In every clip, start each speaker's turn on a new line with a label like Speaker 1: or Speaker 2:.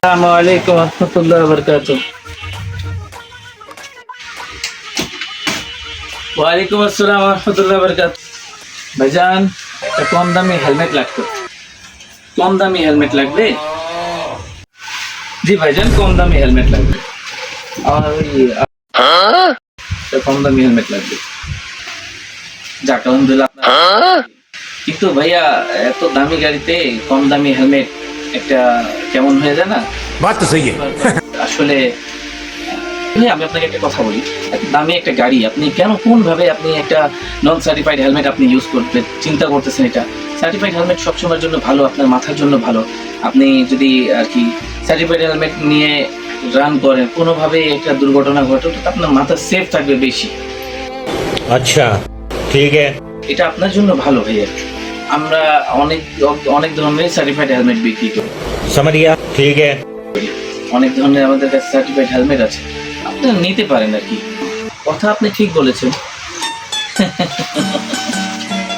Speaker 1: আসসালামু আলাইকুম রহমতুল্লাহ বরকাতুহ। ওয়ালাইকুম আসসালাম রহমতুল্লাহ বরকাতুহ। ভাইজান, একটা কম দামি হেলমেট লাগতো। কম দামি হেলমেট লাগবে? জি ভাইজান, কম দামি হেলমেট লাগবে। আমার ওই একটা কম দামি হেলমেট লাগবে। যাক আলহামদুলিল্লাহ। কিন্তু ভাইয়া, এত দামি গাড়িতে কম দামি হেলমেট একটা কেমন হয়ে যায় না?
Speaker 2: बात तो सही है।
Speaker 1: আসলে আমি আপনাকে একটা কথা বলি, এত দামি একটা গাড়ি আপনি কেন, কোন ভাবে আপনি একটা নন সার্টিফাইড হেলমেট আপনি ইউজ করতে চিন্তা করতেছেন? এটা সার্টিফাইড হেলমেট সবসময়ের জন্য ভালো, আপনার মাথার জন্য ভালো। আপনি যদি আর কি সার্টিফাইড হেলমেট নিয়ে রান করেন, কোনোভাবে একটা দুর্ঘটনা ঘটে, তো আপনার মাথা সেফ থাকবে বেশি।
Speaker 2: अच्छा ठीक है।
Speaker 1: এটা আপনার জন্য ভালো ভাইয়া। আমরা অনেক অনেক ধরনের সার্টিফাইড হেলমেট বিক্রি করি।
Speaker 2: समझ गया ठीक है।
Speaker 1: অনেক ধরনের আমাদের কাছে সার্টিফাইড হেলমেট আছে, আপনারা নিতে পারেন আর কি। কথা আপনি ঠিক বলেছেন।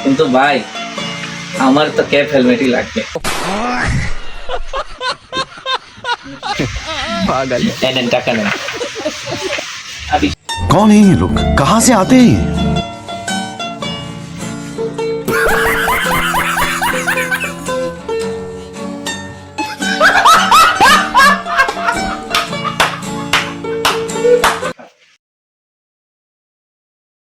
Speaker 1: কিন্তু ভাই, আমার তো ক্যাপ হেলমেটই লাগবে।
Speaker 3: पागल
Speaker 1: নেন টাকা নেন।
Speaker 4: कौन है ये लोग, कहाँ से आते हैं?